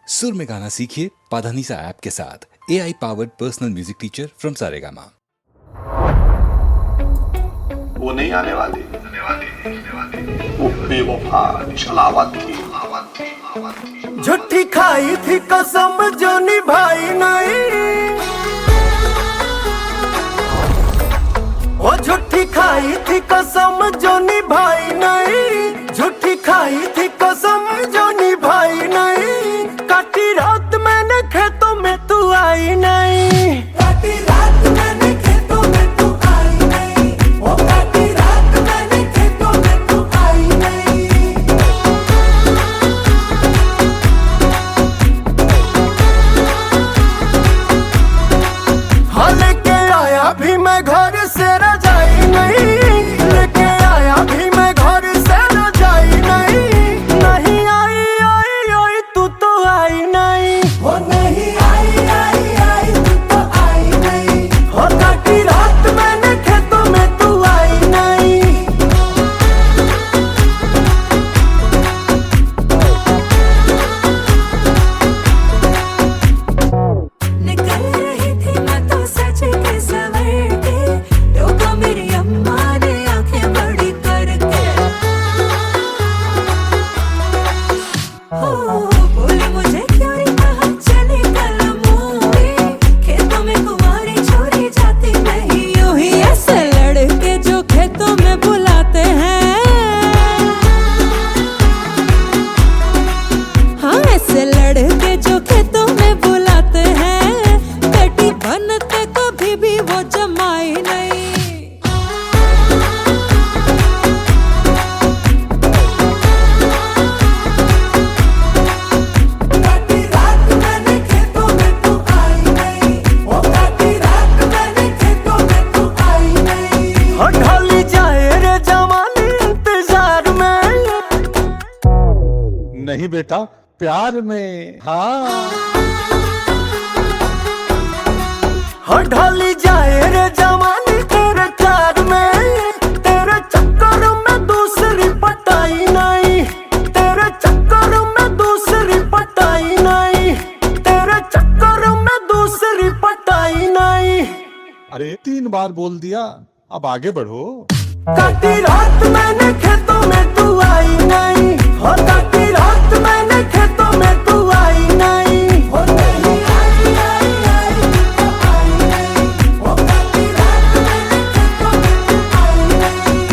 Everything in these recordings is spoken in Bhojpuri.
सुर में गाना सीखिए पाधानीसा ऐप के साथ। AI powered personal music teacher from Saregama. वो नहीं आने वाली, वो बेवफा छलावत थी। झूठी खाई थी कसम जो निभाई नहीं, वो झूठी खाई थी कसम जो निभाई नहीं, झूठी खाई थी कसम जो निभाई नहीं। काटी रात मैंने खेतों में तू आई नहीं, काटी रात मैंने खेतों में तू आई नहीं, वो काटी रात मैंने खेतों में तू आई नहीं। हाँ लेके आया भी मैं घर से रजाई नहीं, लेके आया भी मैं घर से रजाई नहीं। नहीं आई आई आई तू तो आई नहीं, वो नहीं आई आई आई तू तो आई नहीं। हो काटी रात मैंने खेतों में तू आई नहीं। निकल रही थी मैं तो सच के सवर के, टोका मेरी अम्मा ने आंखें बड़ी करके। हो बोली मुझे क्यों रे कहा चली कल मूवी, खेतों में कुंवारी छोरी जाती नहीं यूं ही। ऐसे लड़के जो खेतों में बुलाते हैं, हाँ ऐसे लड़के जो खेतों में बुलाते हैं, बेटी बनते कभी भी वो जमाई नहीं। काटी रात मैंने खेतों में तू आई नहीं, वो काटी रात मैंने खेतों में तू आई नहीं। हो ढली जाए रे जवानी इंतजार में, नहीं बेटा प्यार में, हाँ हो ढली जाए रे जवानी तेरे प्यार में। तेरे चक्कर में दूसरी पटाई नहीं, तेरे चक्कर में दूसरी पटाई नहीं, तेरे चक्कर में दूसरी पटाई नहीं। अरे 3 बार बोल दिया, अब आगे बढ़ो। काटी रात मैंने खेतों में तू आई नहीं, हो काटी रात मैंने खेतों में तू आई नहीं। हो नहीं आई आई आई तू तो आई नहीं, हो काटी रात मैंने खेतों में तू आई नहीं।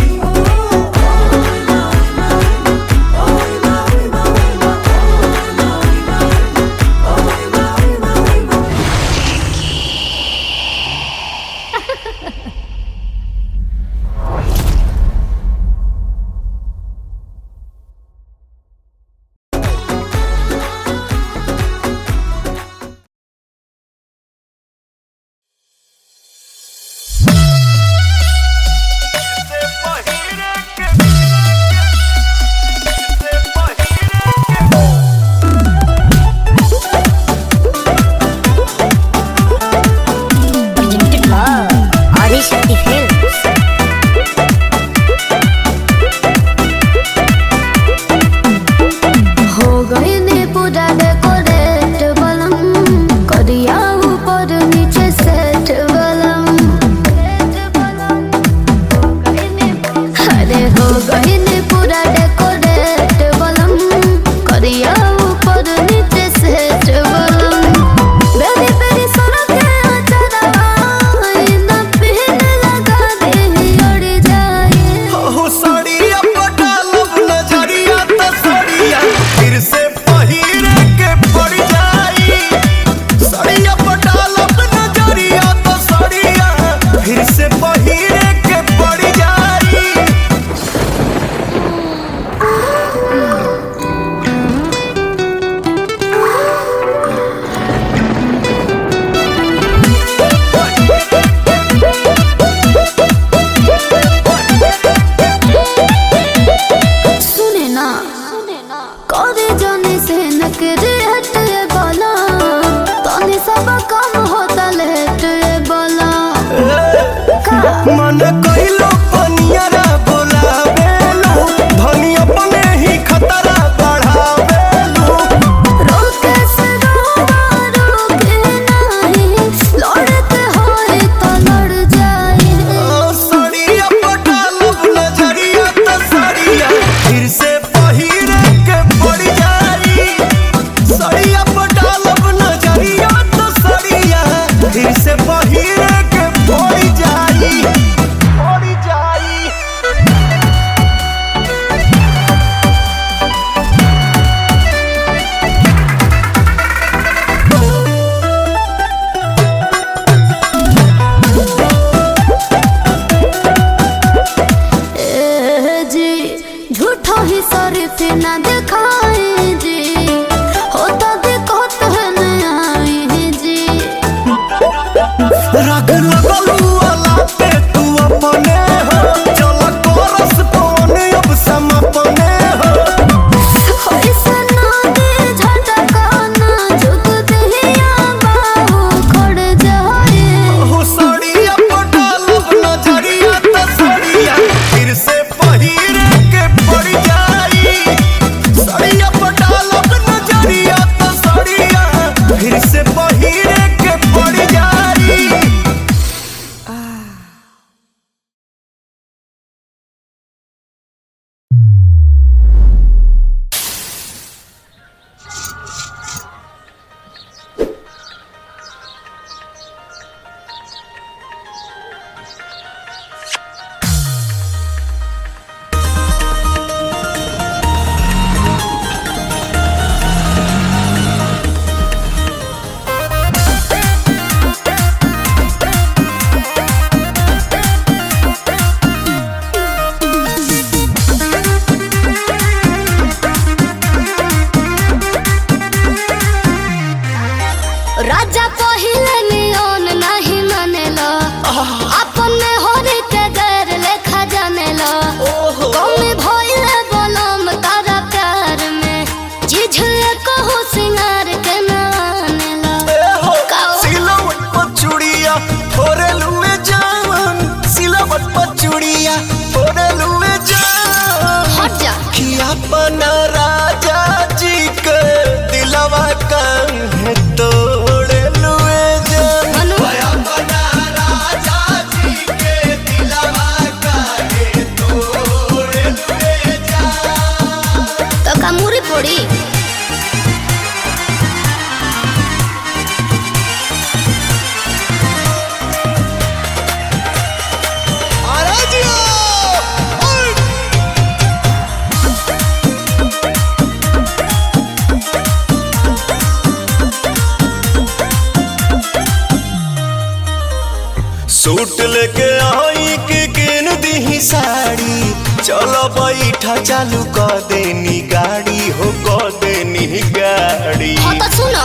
सूट लेके आई के किन दी साड़ी, चलो बैठा चालू कर देनी गाड़ी हो, कर देनी गाड़ी। हाँ तो सुनो,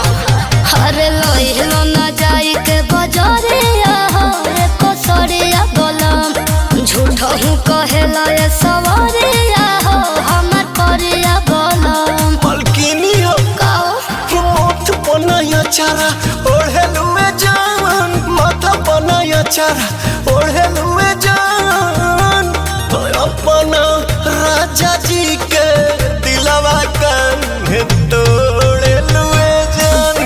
अरे लोहिलो ना जाई के बजारे रे कोसरिया बोलम, झूठा हूँ कहेला ये सवारे हमार परिया बोलम। मलकिनी हो काओ मोथ बनाया चारा ओढ़ेलुए जान, माथा बनाया चारा ओढ़ेलुए जान, अपना राजा जी के दिलवा कान्हे तोड़े लुए जान,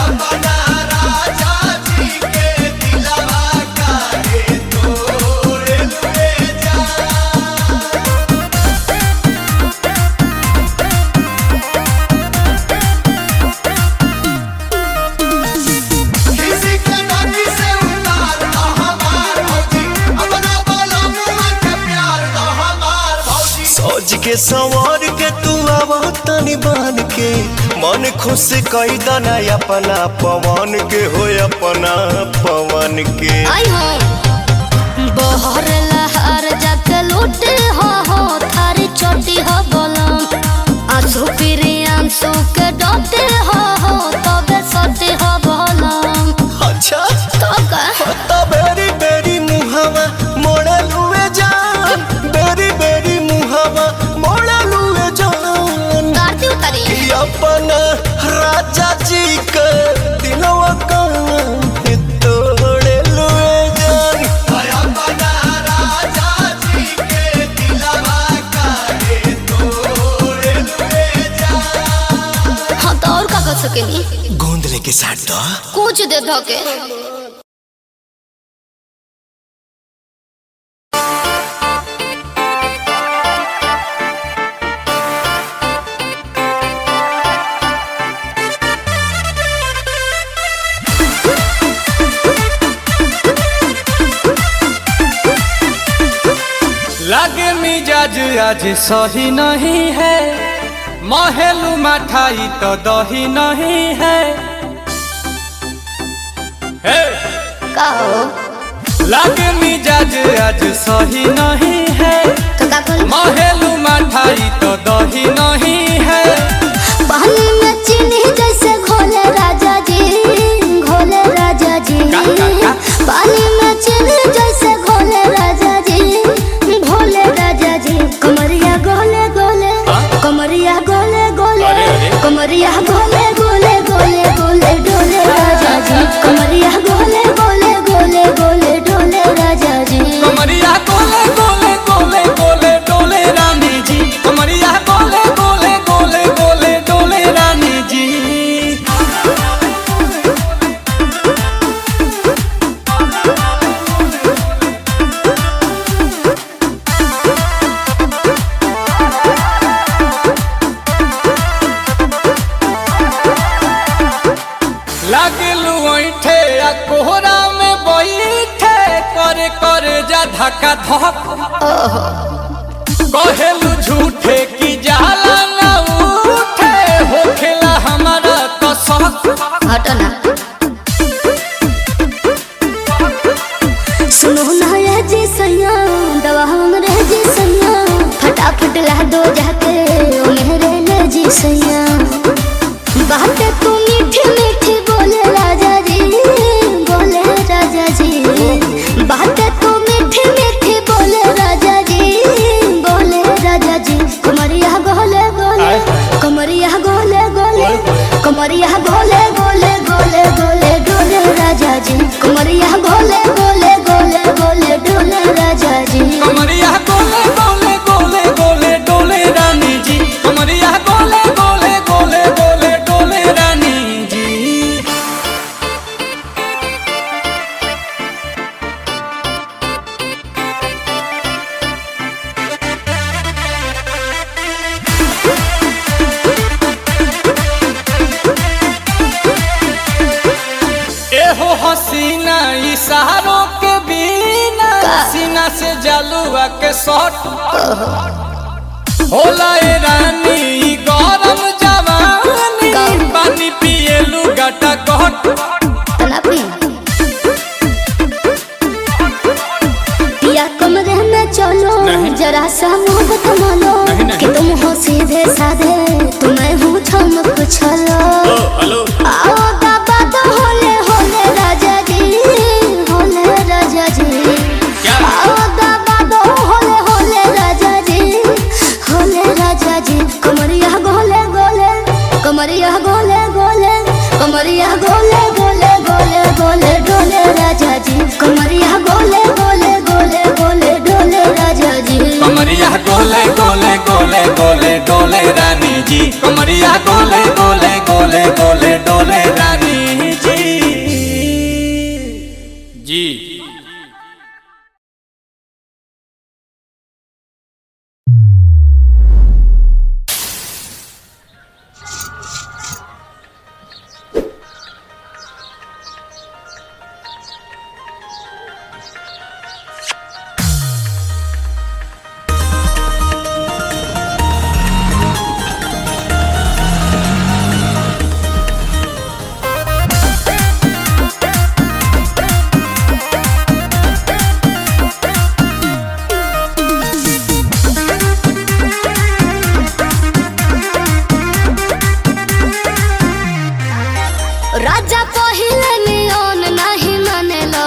अपना राजा जी के दिलवा कान्हे तोड़े लुए जान। किसी के नाती से उतार तो हमार भौजी, अपना बोलो मुँह के प्यार तो हमार भौजी। सोच के संवार के तू आवा तनी बान के, मन खुश कई दना अपना पवन के हो, अपना पवन के। आई हो बहर लहर जाके लूटे हो थारी चोटी हो बोलम, आंसू फिरी आंसू के डोटे हो तबे सोटी हो बोलम। अच्छा तो का तो बेरी बेरी मुहावा मोड़ा लुए जान, बेरी बेरी मुहावा मोड़ा लुए जान, गाती उतारी कि अपना राजा जी के दिलवा कान्हे तोड़े लुए जान, अपना राजा जी के दिलवा कान्हे तोड़े लुए जान। हाँ तो और का कर सकेनी, गोंद लेके साथ दो कुछ दे धो के। लागे मिजाज आज सही नहीं है, महलू मठाई तो दही नहीं है। हे! काओ लागे मिजाज आज सही नहीं है, तो का कर महलू मठाई तो दही नहीं है। पानी में चीनी जैसे घोले राजा जी, घोले राजा जी। का? पानी में चीनी जैसे घोले राजा जी, घोले राजा जी। कमरिया गोले गोले, कमरिया गोले गोले, अरे, अरे। कमरिया गोले गोले गोले गोले डोले राजा जी, कमरिया गोले गोले गोले गोले डोले राजा जी। कमरिया गोले गोले गोले गोले डोले रानी जी, कमरिया गोले गोले गोले गोले डोले रानी जी। लागलू ऐठे आ कोहरा में बैठे, करे करे जा धक्का धक। कहेलू झूठे की जाला न उठे, होखेला हमारा कसक। हटो ना सुनो ना ये जी सैया, दवा हमरे जी सैया, फटाफट ला दो जाके ओ मेरे ले जी सैया। बातें तू मीठी मीठी बोले राजा जी, बोले राजा जी। बातें तू मीठी मीठी बोले राजा जी, बोले राजा जी। कमरिया गोले गोले, कमरिया गोले गोले, कमरिया गोले गोले गोले गोले डोले राजा जी, कमरिया गोले गोले गोले गोले डोले राजा जी। कमरिया गोले गोले गोले गोले डोले रानी जी, कमरिया गोले गोले गोले गोले डोले रानी जी। एहो हसीना इशारों के बिना, सीना से जलुआ के शॉट होला ए रानी ई गरम जवानी, पानी पिए लुगाटा कहट। तना पी कमरिया गोले गोले गोले गोले डोले राजा जी कमरिया गोले गोले गोले गोले डोले राजा जी कमरिया गोले गोले गोले गोले डोले रानी जी कमरिया गोले गोले गोले गोले डोले रानी जी। राजा पहिले नियन नहीं मानेला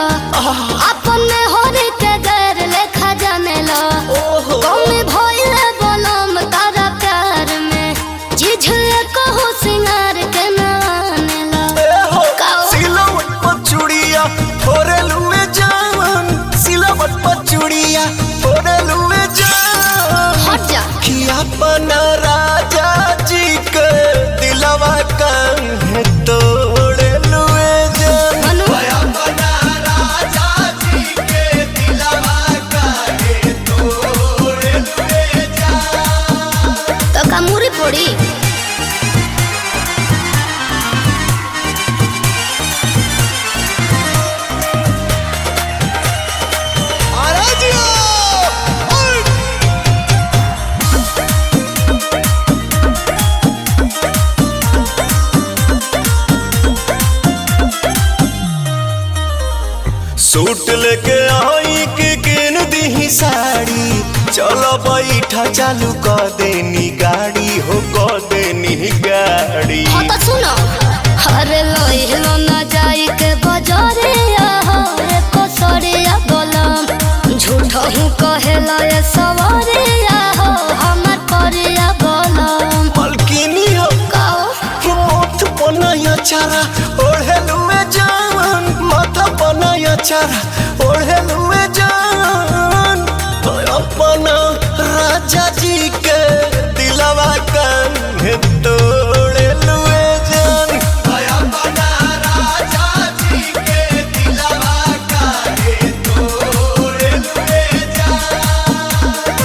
अपने होरी के गैर लेखा जानेला कौन भइले बलम तारा प्यार में जिझले कहो सिंगार के नानेला सिलवट पर चूड़िया फोरे लुए जान सिलवट पर चूड़िया फोरे लुए जान हट जा कि अपना राजा जी के दिलवा काहे तोड़े लुए जान मनु अपना राजा जी के दिलवा काहे तोड़े लुए जान तो कामुरी पड़ी सूट लेके आई के किन दी साड़ी चलो बैठा चालू कर देनी गाड़ी हो कर देनी गाड़ी हाँ तो सुनो अरे लोहिलो ना जाई के बजारे रे कोसरिया बोलम झूठो हूँ कहेला ये सवारे हमार परिया बोलम मलकिनी हो काओ मोथ बनाया चारा ओढ़े लुए जान माथा बनाया चारा ओढ़े लुए जान अपना राजा जी के दिलवा काहे तोड़े लुए जान अपना राजा जी के दिलवा काहे तोड़े लुए जान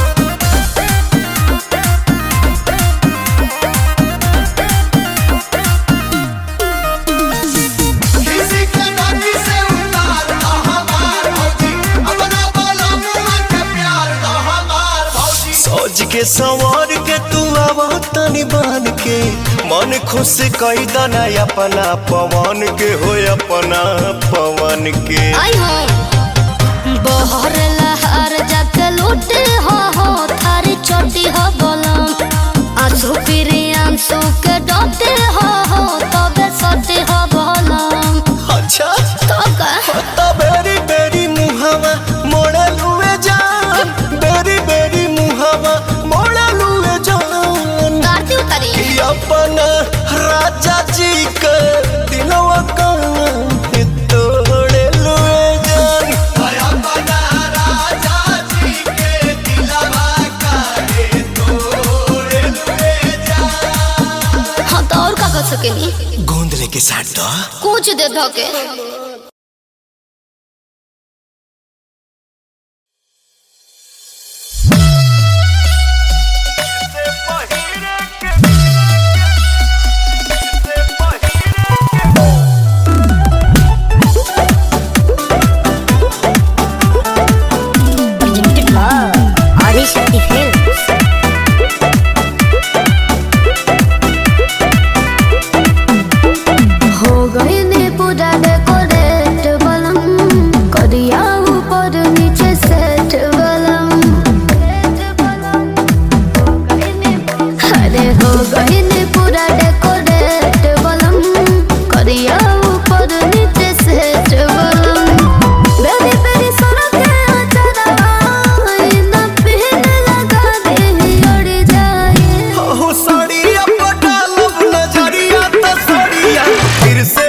किसी के नाती से उतार दो हमार भौजी अपना बोलो मुँह के प्यार दो हमार भौजी सोच के संवार के तू आवा तनी बान के मन खुश कई दना अपना पवन के हो अपना पवन के आई हो बहर लहर जाके लूटे हो थारी चोटी हो बोलम आंसू फिरी आंसू के डोटे हो तबे सोटी हो बोलम अच्छा तो का तो बेरी बेरी मुहावा मोड़ा लुए जान बेरी बेरी मुहावा मोड़ा लुए जान गाती उतारी कि अपना राजा जी के दिलवा काहे तोड़े लुए जान अपना राजा जी के दिलवा काहे तोड़े लुए जान हाँ तो और का कर सकेनी गोंद लेके साथ दो कुछ दे धोके हो गई ने पूरा डेकोरेट बलम करिया ऊपर नीचे सेट बलम अरे हो गई ने पूरा डेकोरेट बलम करिया ऊपर नीचे सेट बलम बेरी बेरी सोना के अचरा ना पहने लगा दे उड़ जाए हो साड़िया पटा लब नजरिया तो साड़िया फिर से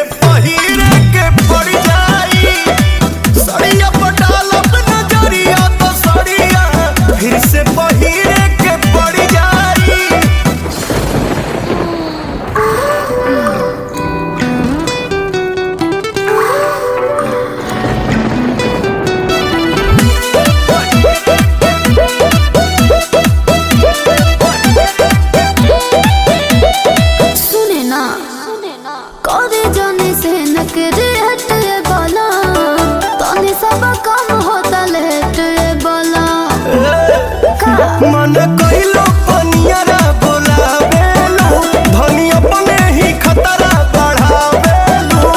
लो पनियरा बोलावेलू धनी अपने ही खतरा बढ़ावेलू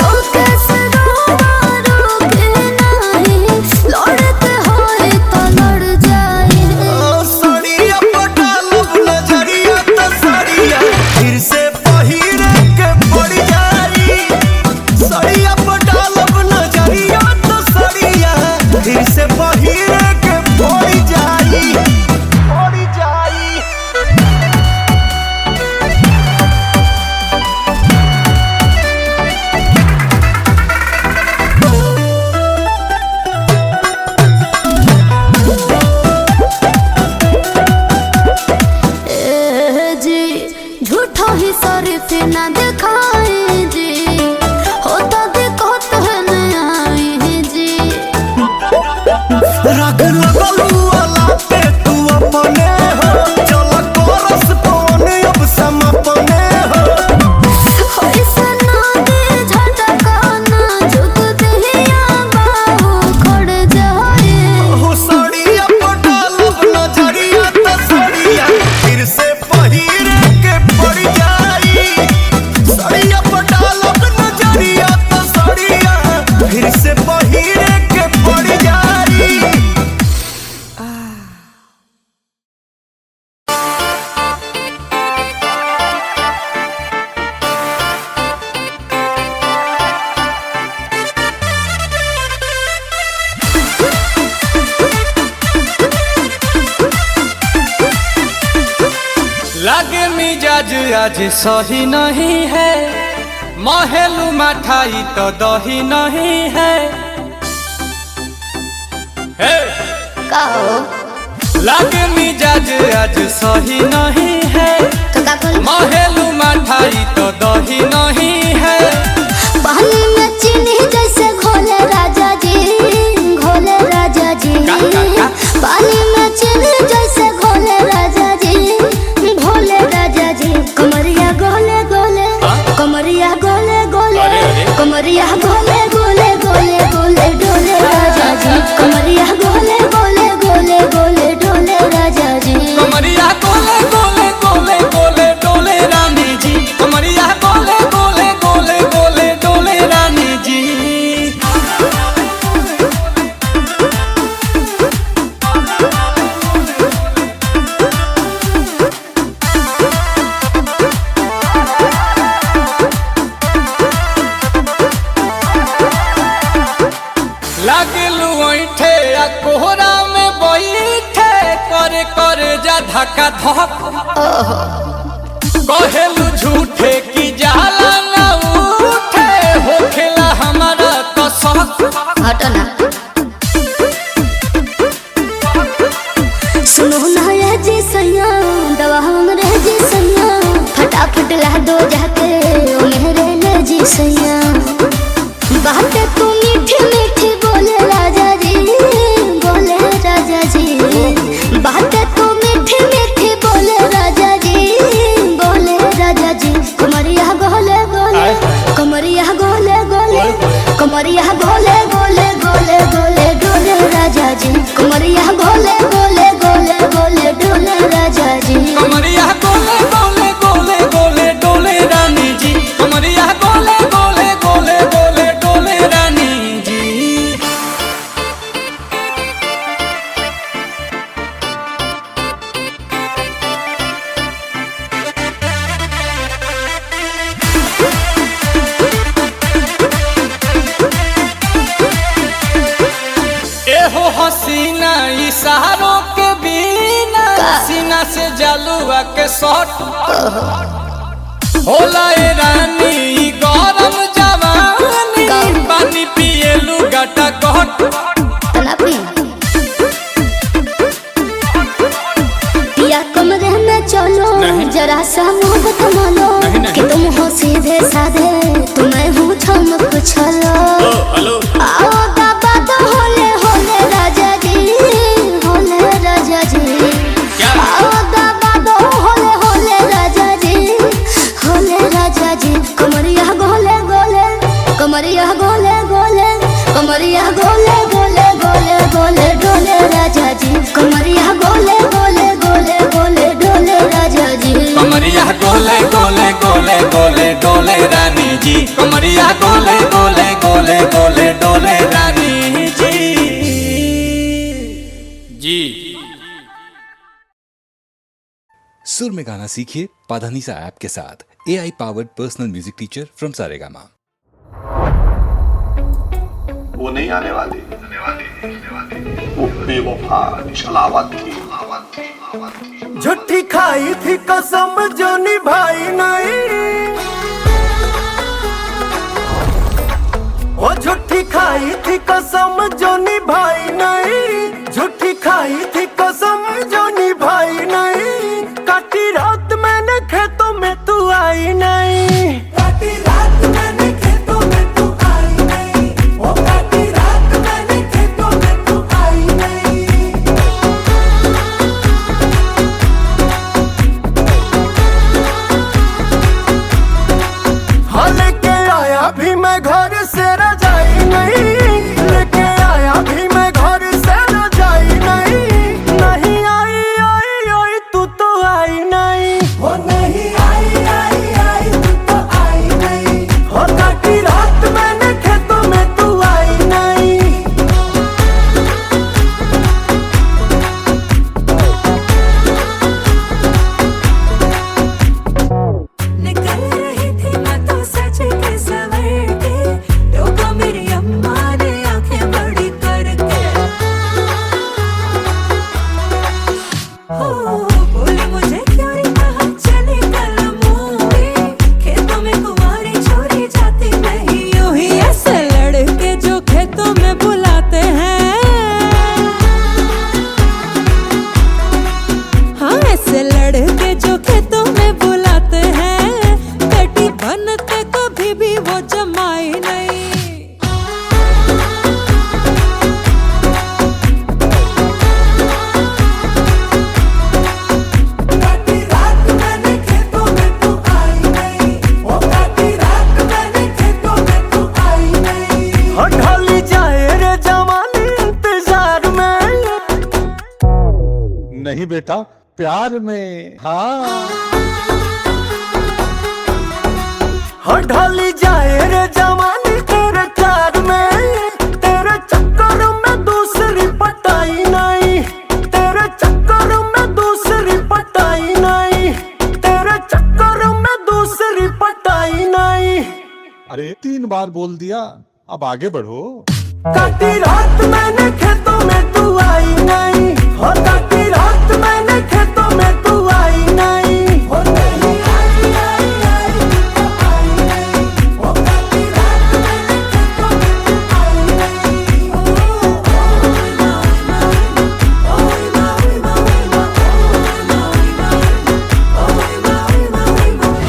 रोके से रोके नहीं लड़ते होए तो लड़ जाए सड़िया पटालब नजरिया तो सड़िया फिर से पहिरे के पड़ जाई सड़िया पटालब नजरिया तो सड़िया फिर से पहिरे के पड़ जाई पड़ जाई जी झूठो ही शरीफ ना दिखाए जी होता दिक्कत है न आए जी रग लगलू वाला पे तू अपने हो चल कोरस पवन अब समपने हो ऐसा ना दे झटका ना झुक दिया बाहु खड़ जाए हो सड़िया पटालब नजरिया तो सड़िया फिर से पहिरे के पड़ जाई सड़िया पटालब नजरिया तो सड़िया फिर से पहिरे के पड़ जाई लागे मिजाज आज सही नहीं है महलू मठाई तो दही नहीं है हे! कहो लागे मिजाज आज सही नहीं है तो का कर महलू मठाई तो दही नहीं है पानी में चीनी जैसे घोले राजा जी घोले राजा जी का? पानी में चीनी जैसे घोले राजा जी घोले राजा जी कमरिया गोले गोले कमरिया गोले गोले अरे, अरे। कमरिया गोले गोले गोले गोले डोले राजा जी कमरिया गोले गोले गोले गोले डोले राजा जी कमरिया गोले गोले गोले गोले डोले रानी जी कमरिया गोले गोले गोले गोले डोले रानी जी लागलू ऐठे आ कोहरा में बैठे करे करे जा धक्का धक कहेलू झूठे की जाला ना उठे होखेला हमारा कसक हटो ना सुनो ना ये जी सैया दवा हमरे जी सैया फटाफट ला दो जाके ओ मेरे ले जी सैया बातें तू मीठी मीठी बोले राजा जी बोले राजा जी बातें तू मीठी मीठी बोले राजा जी बोले राजा जी कमरिया गोले गोले कमरिया गोले गोले कमरिया गोले गोले गोले गोले डोले राजा जी कमरिया गोले गोले गोले गोले डोले राजा जी कमरिया गोले गोले गोले गोले डोले रानी जी कमरिया गोले गोले गोले गोले डोले रानी जी एहो हसीना इशारों के बिना सीना से जलुआ के शॉट होला ए रानी ई गरम जवानी पानी पिए लुगाटा कट तना पी पिया कमरे में चलो जरा सा मोहब्बत मानो कि तुम हो सीधे साधे तुम्हें हूँ चमक छलो आओ बाबा तो होले होले राजा जी होले राजा जी आओ बाबा तो होले होले राजा जी होले राजा जी कमरिया गोले गोले कमरिया गोले गोले कमरिया गोले गोले गोले गोले डोले राजा जी कमरिया गोले गोले गोले सुर में गाना सीखिए पाधानीसा ऐप के साथ AI powered personal music teacher from Saregama. वो नहीं आने वाली वो बेवफा छलावत थी। झूठी खाई थी कसम जो निभाई नहीं, वो झूठी खाई थी कसम जो निभाई नहीं, झूठी खाई थी कसम जो निभाई नहीं। काटी रात मैंने खेतों में तू आई नहीं, काटी रात मैंने खेतों में तू आई नहीं, वो काटी रात मैंने खेतों में तू आई नहीं। हाँ लेके आया भी मैं घर से रजाई नहीं, लेके आया भी मैं घर से रजाई नहीं। नहीं आई आई आई तू तो आई नहीं, वो नहीं आई आई आई तू तो आई नहीं। हो काटी रात मैंने खेतों में तू आई नहीं। निकल रही थी मैं तो सच के सवर के, टोका मेरी अम्मा ने आंखें बड़ी करके। हो बोली मुझे क्यों रे कहा चले कल मूवी, खेतों में कुंवारी छोरी जाती नहीं यूं ही। ऐसे लड़के जो खेतों में बुलाते हैं, हाँ ऐसे लड़के जो खेतों में बुलाते हैं, बेटी बन के कभी भी वो जमाई नहीं। काटी रात मैंने खेतों में तू आई नहीं, वो काटी रात मैंने खेतों में तू आई नहीं। हो ढली जाए रे जवानी इंतजार में, नहीं बेटा प्यार में। हाँ हो ढली जाए रे जवानी तेरे प्यार में। तेरे चक्कर में दूसरी पटाई नहीं, तेरे चक्कर में दूसरी पटाई नहीं, तेरे चक्कर में दूसरी पटाई नहीं। अरे 3 बार बोल दिया, अब आगे बढ़ो। काटी रात मैंने खेतों में तू आई नहीं, हो काटी रात मैंने खेतों में तू आई नहीं। हो नहीं आई आई आई तू तो आई नहीं, हो काटी रात मैंने खेतों में तू आई नहीं। ओए माई माई माई ओए माई माई माई।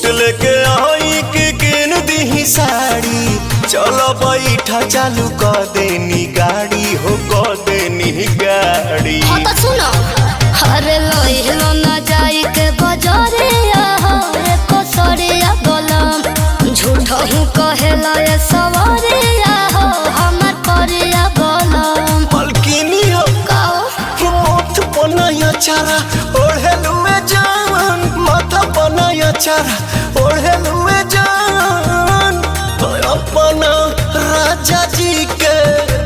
सूट लेके आई कि किन दी साड़ी, चलो बैठा चालू कर देनी गाड़ी हो, कर देनी गाड़ी। हाँ तो सुनो, अरे लो ना जाई के बाजारे रे कोसरिया बोलम, झूठा हूँ कहेला ये सवारे हमार परिया बोलम। मलकिनी हो काओ मोथ बनाया चारा ओढ़ेलुए जान, माथा बनाया चारा ओढ़ेलुए जान, अपना राजा जी के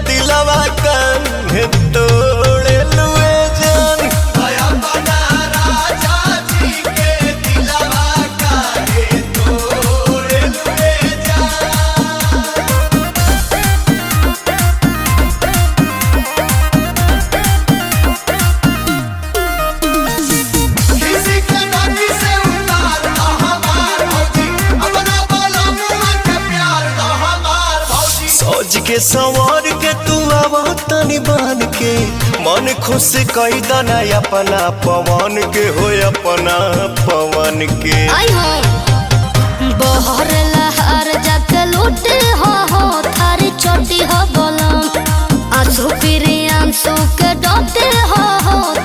दिलवा कान्हे तोड़े लुए जान, अपना राजा जी के दिलवा कान्हे तोड़े लुए जान। किसी के नाती से उतार दा हमार भौजी, अपना बोलो मुआ के प्यार दा हमार भौजी। सौज के संवर के तू आवा तनी बन के, मन खुश कई दना अपना पवन के हो, अपना पवन के। आई हो बहर लहर जाके लूटे हो थारी चोटी हो बोलम, आंसू फिरी आंसू के डोटे हो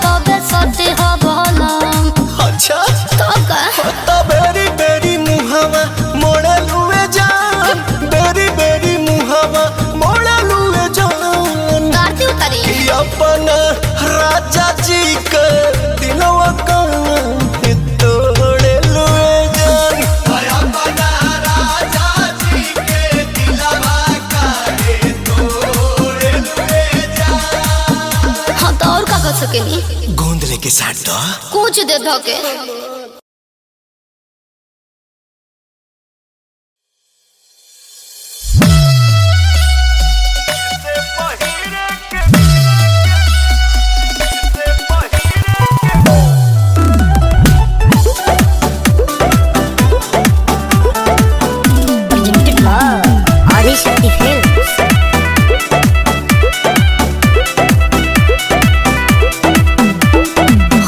तबे सोटी हो बोलम। अच्छा तो का तो बेरी बेरी मुहावा मोड़े लुए जान, बेरी बेरी मुहावा मोड़े लुए जान, गाती उतारी कि अपना राजा जी के दिलवा कान्हे तोड़े लुए जान, अपना राजा जी के दिलवा कान्हे तोड़े लुए जान। हाँ तो और का कर सकेनी, गोंद लेके साथ दो कुछ दे धो के।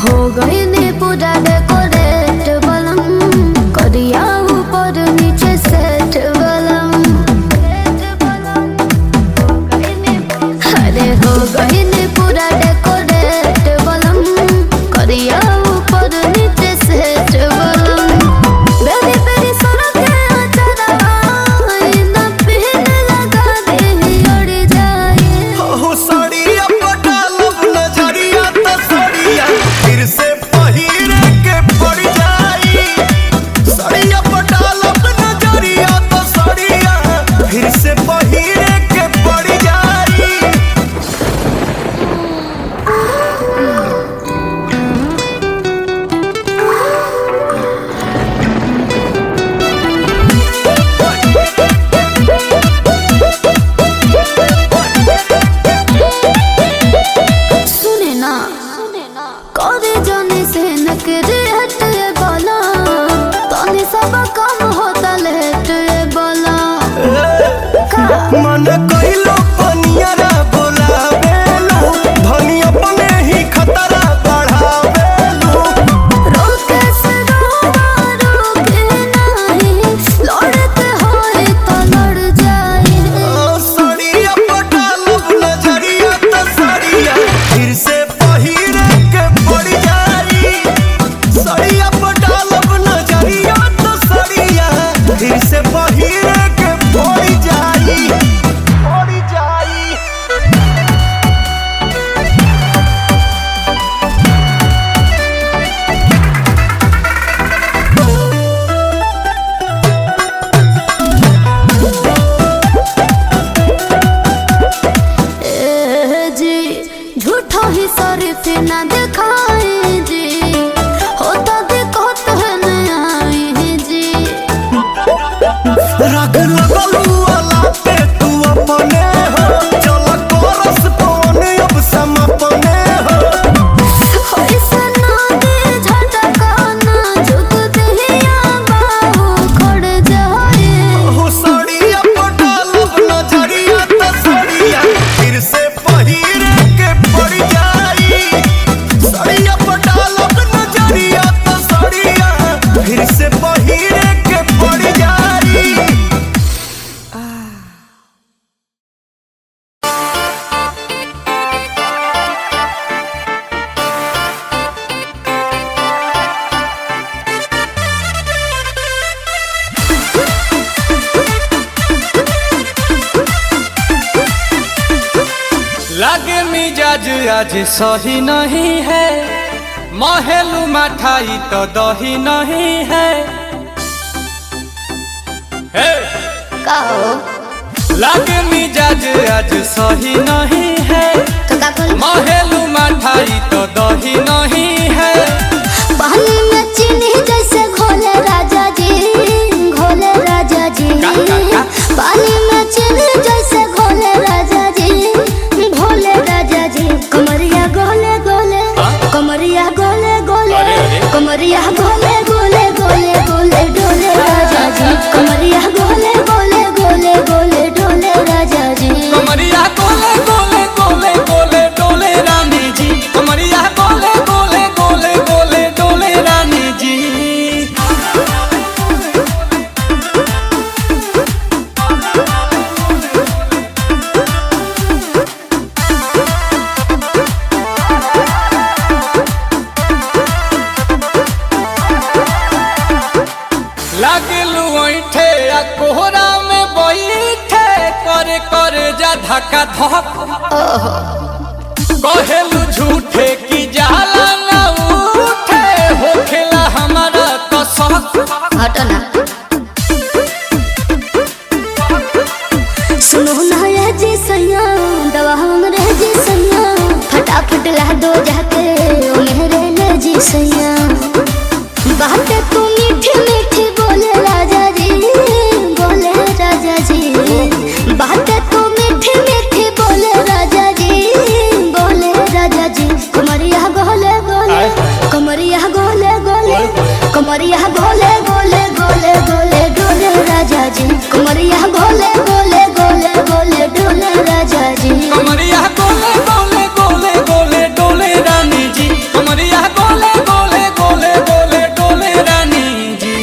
हो गई ने पूरा डेकोरेट बलम, करिया ऊपर नीचे सेट बलम। अरे हो गई ने पूरा डेकोरेट बलम, करिया ऊपर नीचे सेट बलम। बेरी बेरी सड़क के अचरवा ना पहने लगा दे उड़ जाए। हो साड़िया पटालब नजरिया तो साड़िया फिर से पहिरे के पड़ जाई, साड़िया पटालब नजरिया तो साड़िया फिर से पहिरे के पड़ जाई। सुने ना करे जाने से नकरे हटे बोला, तने सब काम होता लेट बोला। मन कइलो पनियरा बोलावेलो, धनी अपने ही खतरा बढ़ावेलो। रोके से रोके नहीं, लड़ते होए तो लड़ जाए। साड़िया पटालब नजरिया तो साड़िया फिर से पहिरे के पड़ जाई, साड़िया पटालब नजरिया तो साड़िया फिर से पहिरे के पड़ जाई, पड़ जाई। ए जी झूठा ही शरीफ ना दिखाए जी, होता दिक्कत है न आई जी। राग लगलू वाला पे तू अपने हो, चल कोरस पवन अब समपने हो। ऐसा ना दे झटका ना झुक दिया बाहु खड़ जाए। हो साड़िया पटालब नजरिया तो साड़िया फिर से पहिरे के पड़ जाई, साड़िया पटालब नजरिया तो साड़िया फिर से पहिरे लागे मिजाज आज सही नहीं है, महलू मठाई तो दही नहीं है। का हो लागे मिजाज आज सही नहीं है, तो का करी महलू मठाई तो दही नहीं है। पानी में चीनी जैसे घोले राजा जी, घोले राजा जी। का? पानी में चीनी जैसे घोले राजा जी, घोले राजा जी। कमरिया गोले गोले, कमरिया गोले गोले, कमरिया गोले गोले गोले गोले डोले राजा जी। कमरिया गोले गोले गोले गोले डोले राजा जी। कमरिया गोले गोले गोले गोले डोले रानी जी। कमरिया गोले गोले गोले गोले डोले रानी जी। लागलू ऐठे आ कोहरा में बैठे, करे करे जा धक्का धक। कहेलू झूठे की जाला न उठे, होखेला हमारा कसक। हटो ना सुनो ना ये जी सैया, दवा हमरे जी सैया। फटाफट ला दो जाके ओ मेरे ले जी सैया। बातें तू मीठी मीठी बोले राजा जी, बोले राजा जी। बातें तू मीठी मीठी बोले राजा जी, बोले राजा जी। कमरिया गोले गोले, कमरिया गोले गोले, कमरिया गोले गोले गोले गोले डोले राजा जी। कमरिया गोले गोले गोले गोले डोले राजा जी। कमरिया गोले गोले गोले गोले डोले रानी जी। कमरिया गोले गोले गोले गोले डोले रानी जी।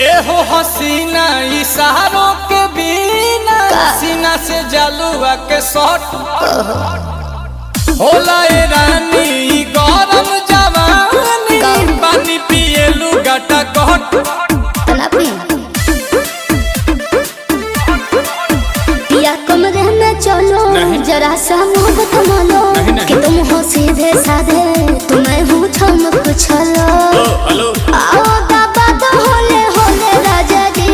एहो हसीना इशारों के बिना, सीना से जलुआ के शॉट होला ए रानी ई गरम जवानी। पानी पिए लुगाटा कट। तना पी पिया कमरे में चलो, जरा सा मोहब्बत मानो। कि तुम हो सीधे साधे, तुम्हें हूँ चमक छलो। आओ बाबा तो होले होले राजा जी,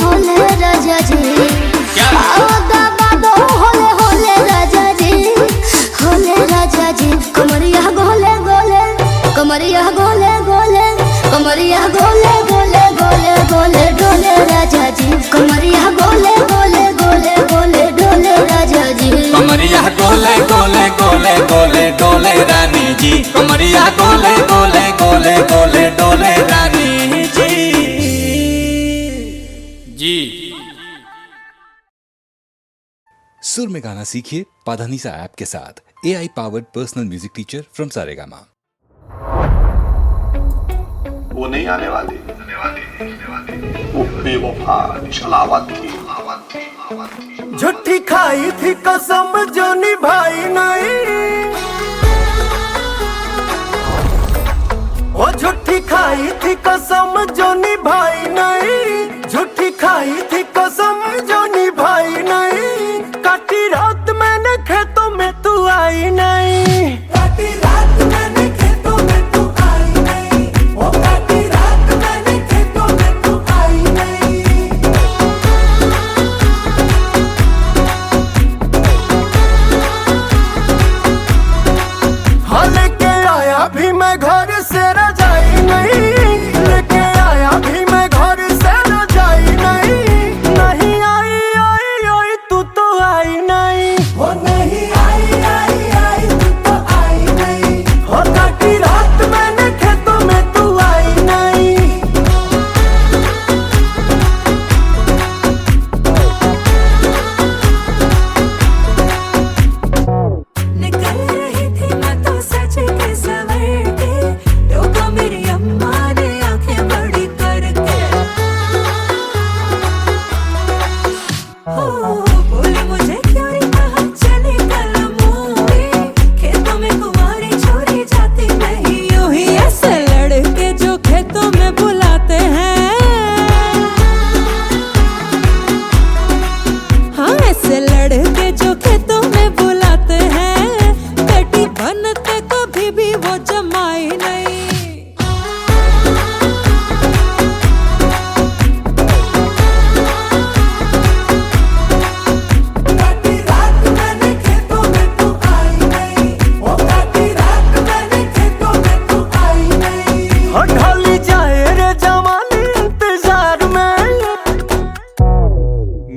होले राजा जी। आओ बाबा तो होले होले राजा जी, होले राजा जी। कमरिया गोले गोले, कमरिया गोले गोले, कमरिया गोले गोले गोले गोले डोले राजा जी। कमरिया गोले गोले गोले गोले डोले राजा जी। कमरिया गोले गोले गोले गोले डोले रानी जी। कमरिया गोले गोले गोले गोले डोले रानी जी। जी सुर में गाना सीखिए पाधानीसा ऐप के साथ। AI powered personal music teacher from Saregama. वो नहीं आने वाली, वो बेवफा छलावत थी। झूठी खाई थी कसम जो निभाई नहीं, वो झूठी खाई थी कसम जो निभाई नहीं। झूठी खाई थी कसम जो निभाई नहीं। काटी रात मैंने खेतों में तू आई नहीं। काटी रात मैंने खेतों में तू आई नहीं। वो काटी रात मैंने खेतों में तू आई नहीं। हाँ लेके आया भी मैं घर से रजाई नहीं। लेके आया भी मैं घर से रजाई नहीं। नहीं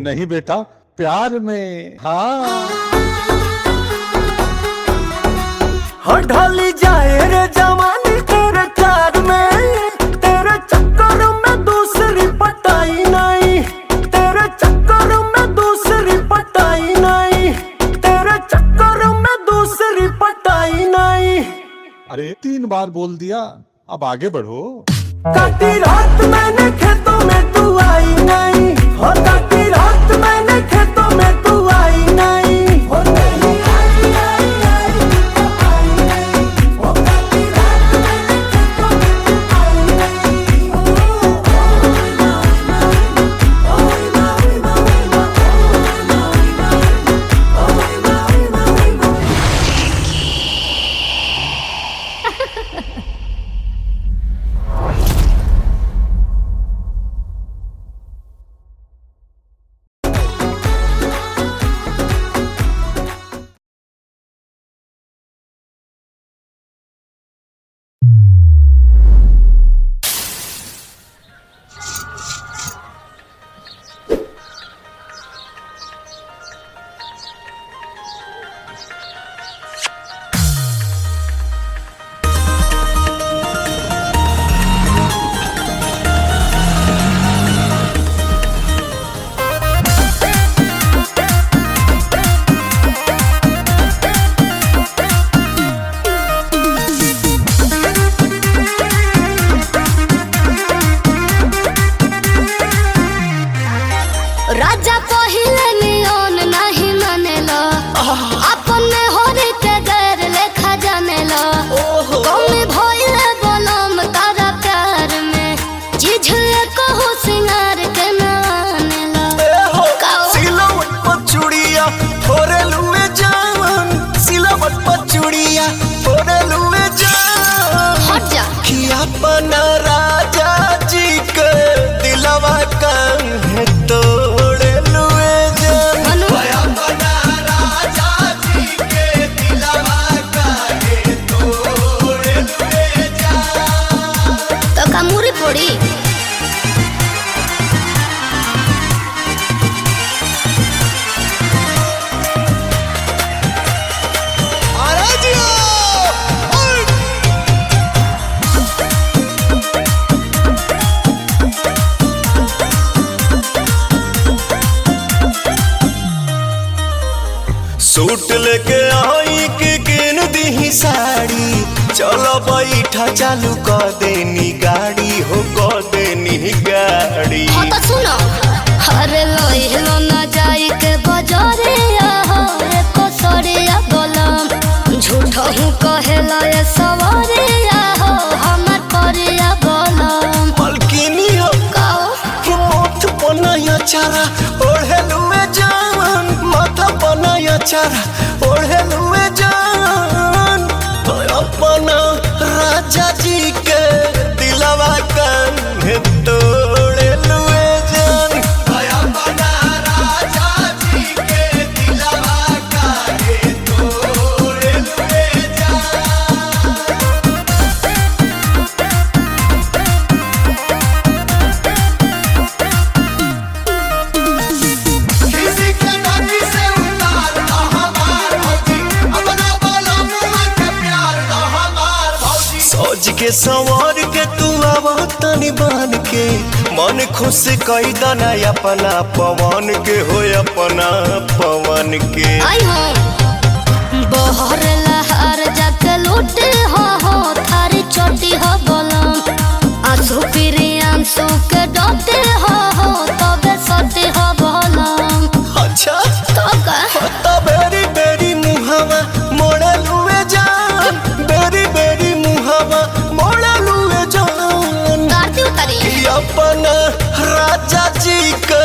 नहीं बेटा, प्यार में। हाँ ढली जाए रे जवानी तेरे प्यार में, तेरे चक्कर में दूसरी पटाई नहीं, तेरे चक्कर में दूसरी पटाई नहीं, तेरे चक्कर में दूसरी पटाई नहीं। अरे 3 बार बोल दिया, अब आगे बढ़ो। काटी रात मैंने खेतों में तू आई नहीं, हो काटी रात मैंने खेतों में तू आई नहीं, हो नहीं आई आई आई तू आई नहीं, हो काटी रात मैंने खेतों में तू आई नहीं। राजा पहिले नियन नहीं मानेला, अपने होरी के गैर लेखा जानेला। कौन भइले बलम तारा प्यार में, जिझले कहो सिंगार के ना आनेला। सिलवट पर चूड़िया फोरे लुए जान, सिलवट पर चूड़िया फोरे लुए जान। हट जा कि अपना राजा जी के दिलवा काहे तोड़े लुए जान। मनु अपना राजा जी के दिलवा काहे तोड़े लुए जान। तो कामुरी पड़ी। अरे जियो सूट लेके आई के किन दी साड़ी, चलो बैठा चालू कर देनी गाड़ी, हो कर देनी गाड़ी। हाँ तो सुनो, अरे लोहिलो ना जाई के बजारे रे कोसरिया बोलम, झूठा हूँ कहेला ये सवारे हो हमार परिया बोलम। मलकिनी हो काओ मोथ बनाया चारा ओढ़े लुए जान, माथा बनाया चारा ओढ़े लुए जान। तो अपना राजा जी के दिलवा काहे तोड़े लुए जान। अपना राजा जी के दिलवा काहे तोड़े लुए जान। किसी के नदी से उतार दा हमार भौजी, अपना बोलो मुआ के प्यार दा हमार भौजी। सोच के संवार के तू आवा तनी बान के, मन खुश कई दना अपना पवन के, हो अपना पवन के। आई हो बहर लहर जाके लूटे हो थारी चोटी हो बोलम, आंसू फिरी आंसू के डोटे हो तबे सटी हो बोलम। अच्छा तो का तो बेरी बेरी मुहावा मोड़े लुए जान, बेरी बेरी मुहावा मोड़े लुए जान। गाती उतारी कि अपना राजा जी के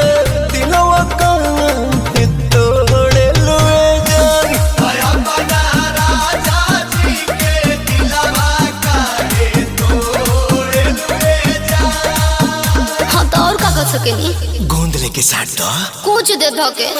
दिलवा काहे तोड़े लुए जान। अपना राजा जी के दिलवा काहे तोड़े लुए जान। हाँ तो और का कर सकेनी, गोंद लेके साथ दो कुछ दे धोके।